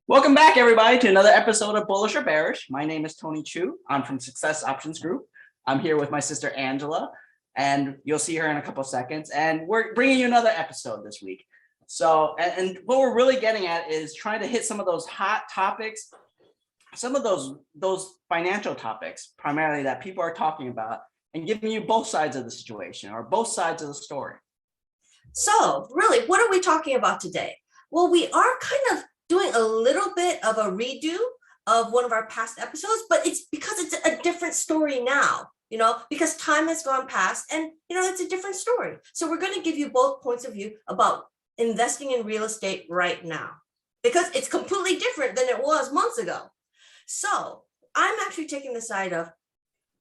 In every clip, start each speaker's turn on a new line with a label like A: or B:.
A: Welcome back, everybody, to another episode of Bullish or Bearish. My name is Tony Chu. I'm from Success Options Group. I'm here with my sister Angela, and you'll see her in a couple of seconds. And we're bringing you another episode this week. So, and what we're really getting at is trying to hit some of those hot topics, some of those financial topics, primarily that people are talking about, and giving you both sides of the situation or both sides of the story.
B: So, really, what are we talking about today? Well, we are kind of doing a little bit of a redo of one of our past episodes, but it's because it's a different story now, because time has gone past and, it's a different story. So we're going to give you both points of view about investing in real estate right now, because it's completely different than it was months ago. So I'm actually taking the side of,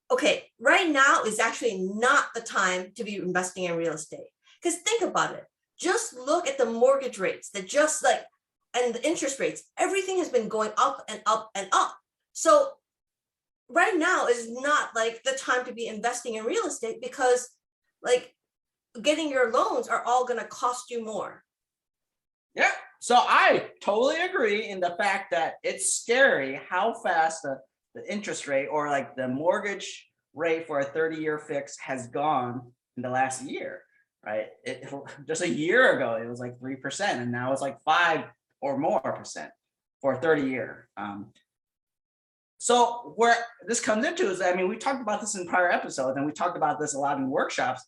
B: okay, right now is actually not the time to be investing in real estate. Because think about it. Just look at the mortgage rates and the interest rates. Everything has been going up and up and up. So right now is not like the time to be investing in real estate, because getting your loans are all going to cost you more.
A: Yeah. So I totally agree in the fact that it's scary how fast the interest rate or the mortgage rate for a 30-year fix has gone in the last year, right? Just a year ago, it was 3%, and now it's 5 or more percent for a 30-year. So where this comes into is, we talked about this in prior episodes, and we talked about this a lot in workshops.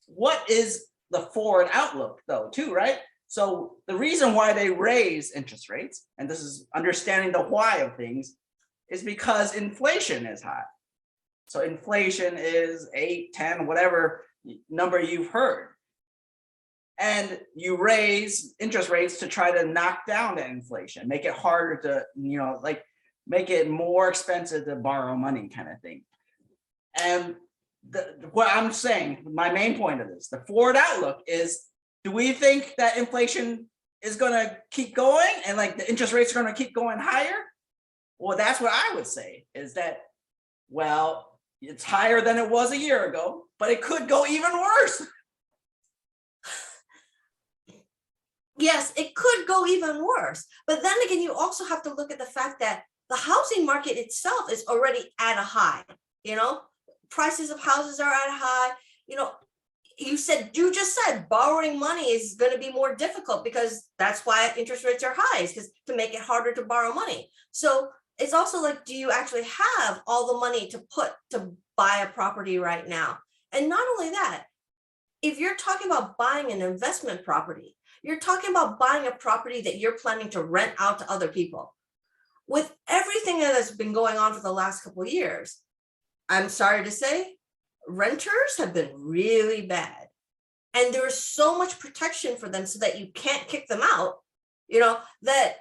A: What is the forward outlook though, too, right? So the reason why they raise interest rates, and this is understanding the why of things, is because inflation is high. So inflation is 8, 10, whatever number you've heard. And you raise interest rates to try to knock down the inflation, make it harder to, make it more expensive to borrow money, kind of thing. And what I'm saying, my main point of this, the forward outlook is, do we think that inflation is going to keep going and the interest rates are going to keep going higher? Well, that's what I would say is that, well, it's higher than it was a year ago, but it could go even worse.
B: Yes, it could go even worse. But then again, you also have to look at the fact that the housing market itself is already at a high. Prices of houses are at a high. You just said borrowing money is going to be more difficult, because that's why interest rates are high, is because to make it harder to borrow money. So it's also do you actually have all the money to buy a property right now? And not only that, if you're talking about buying an investment property, you're talking about buying a property that you're planning to rent out to other people. With everything that has been going on for the last couple of years, I'm sorry to say, renters have been really bad. And there is so much protection for them so that you can't kick them out, that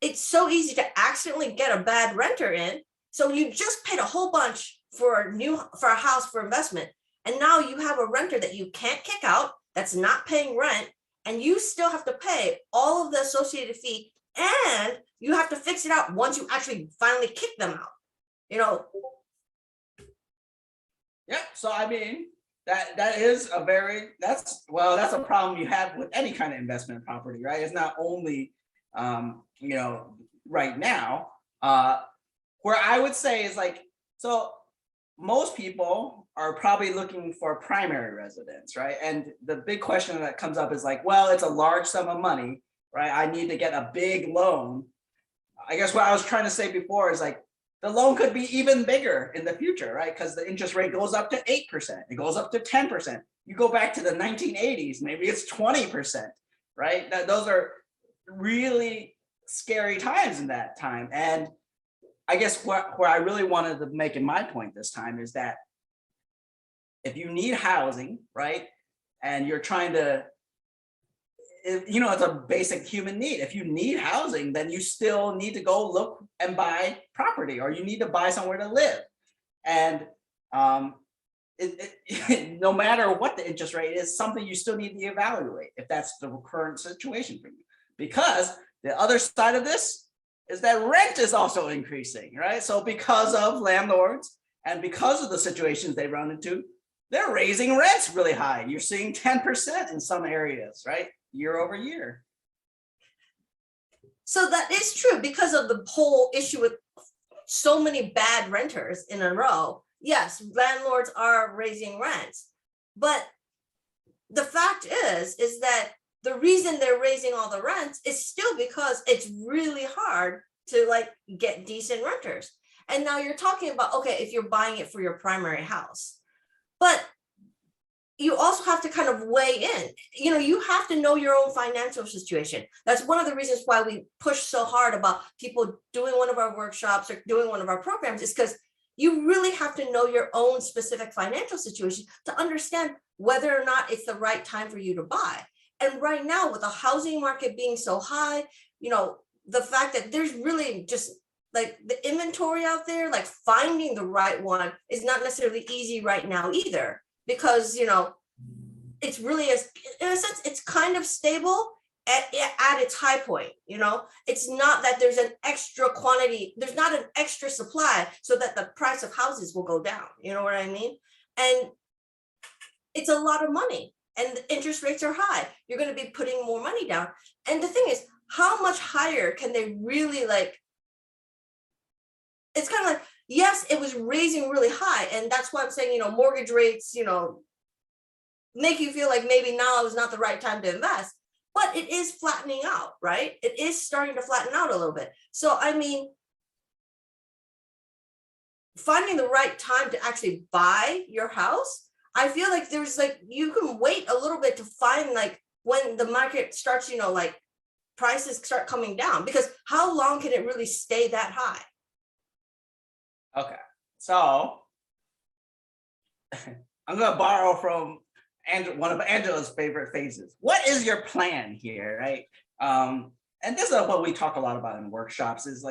B: it's so easy to accidentally get a bad renter in. So you just paid a whole bunch for a house for investment. And now you have a renter that you can't kick out, that's not paying rent, and you still have to pay all of the associated fee, and you have to fix it out once you actually finally kick them out.
A: Yeah. So that's a problem you have with any kind of investment property, right? It's not only right now. Where I would say is so most people are probably looking for primary residence, right? And the big question that comes up is well, it's a large sum of money, right? I need to get a big loan. I guess what I was trying to say before is the loan could be even bigger in the future, right? Because the interest rate goes up to 8%, it goes up to 10%. You go back to the 1980s, maybe it's 20%, right? Those are really scary times in that time. And I guess where I really wanted to make in my point this time is that if you need housing, right, and you're trying to, it's a basic human need. If you need housing, then you still need to go look and buy property, or you need to buy somewhere to live. And no matter what the interest rate is, something you still need to evaluate if that's the current situation for you. Because the other side of this is that rent is also increasing, right? So because of landlords and because of the situations they run into, they're raising rents really high. You're seeing 10% in some areas, right? Year over year.
B: So that is true because of the whole issue with so many bad renters in a row. Yes, landlords are raising rents, but the fact is that the reason they're raising all the rents is still because it's really hard to like get decent renters. And now you're talking about, okay, if you're buying it for your primary house, but you also have to kind of weigh in, you have to know your own financial situation. That's one of the reasons why we push so hard about people doing one of our workshops or doing one of our programs, is because you really have to know your own specific financial situation to understand whether or not it's the right time for you to buy. And right now, with the housing market being so high, the fact that there's really just like the inventory out there, like finding the right one is not necessarily easy right now either, because it's really, in a sense, it's kind of stable at its high point. It's not that there's an extra quantity, there's not an extra supply so that the price of houses will go down. You know what I mean? And it's a lot of money and the interest rates are high. You're going to be putting more money down. And the thing is, how much higher can they really it's kind of like, yes, it was raising really high. And that's why I'm saying, mortgage rates, make you feel like maybe now is not the right time to invest, but it is flattening out, right? It is starting to flatten out a little bit. So, I mean, finding the right time to actually buy your house, I feel like there's you can wait a little bit to find when the market starts, prices start coming down, because how long can it really stay that high?
A: Okay, so I'm gonna borrow from one of Angela's favorite phases. What is your plan here, right? And this is what we talk a lot about in workshops, is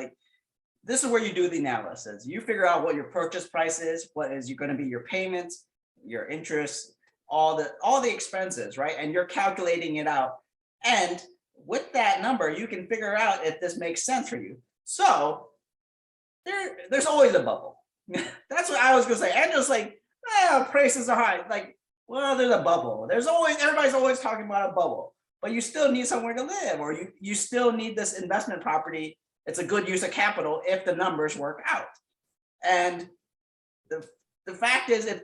A: this is where you do the analysis. You figure out what your purchase price is, what is going to be your payments, your interest, all the expenses, right? And you're calculating it out. And with that number, you can figure out if this makes sense for you. So there's always a bubble. That's what I was gonna say. Angela's prices are high. Well, there's a bubble. Everybody's always talking about a bubble, but you still need somewhere to live, or you still need this investment property. It's a good use of capital if the numbers work out. And the fact is, if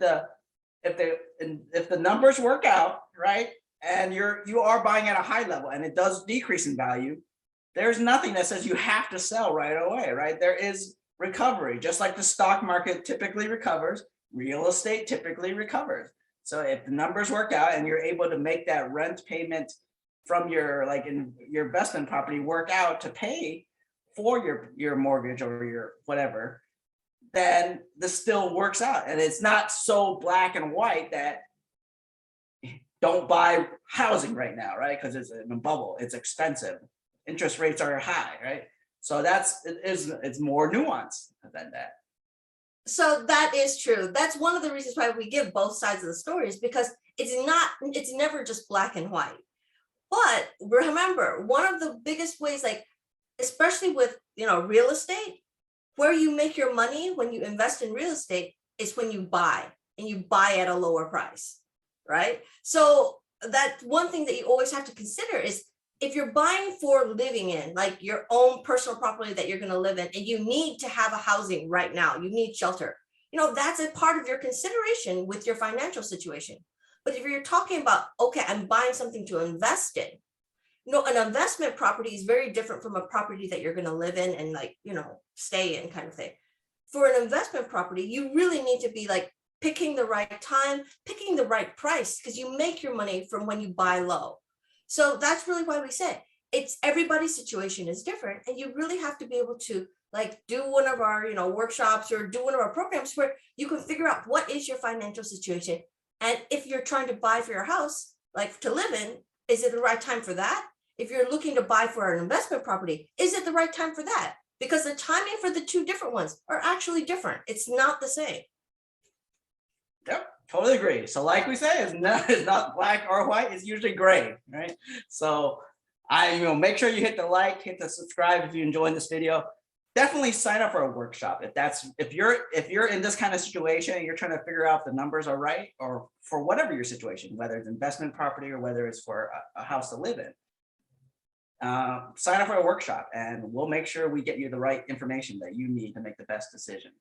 A: the numbers work out, right, and you are buying at a high level and it does decrease in value, there's nothing that says you have to sell right away, right? There is recovery, just like the stock market typically recovers, real estate typically recovers. So if the numbers work out and you're able to make that rent payment from your your investment property work out to pay for your mortgage or your whatever, then this still works out. And it's not so black and white that don't buy housing right now, right? Because it's in a bubble, it's expensive, interest rates are high, right? So it's more nuanced than that.
B: So that is true. That's one of the reasons why we give both sides of the stories, because it's never just black and white. But remember, one of the biggest ways, especially with real estate, where you make your money when you invest in real estate is when you buy, and you buy at a lower price, right? So that's one thing that you always have to consider is, if you're buying for living in, your own personal property that you're going to live in, and you need to have a housing right now, you need shelter, that's a part of your consideration with your financial situation. But if you're talking about, okay, I'm buying something to invest in, an investment property is very different from a property that you're going to live in and stay in, kind of thing. For an investment property, you really need to be picking the right time, picking the right price, because you make your money from when you buy low. So that's really why we say everybody's situation is different, and you really have to be able to do one of our workshops or do one of our programs where you can figure out what is your financial situation, and if you're trying to buy for your house to live in, is it the right time for that? If you're looking to buy for an investment property, is it the right time for that? Because the timing for the two different ones are actually different. It's not the same.
A: Yep, totally agree. So like we say, it's not black or white, it's usually gray, right? So make sure you hit the like, hit the subscribe if you're enjoying this video. Definitely sign up for a workshop if you're in this kind of situation and you're trying to figure out if the numbers are right, or for whatever your situation, whether it's investment property or whether it's for a house to live in. sign up for a workshop and we'll make sure we get you the right information that you need to make the best decision.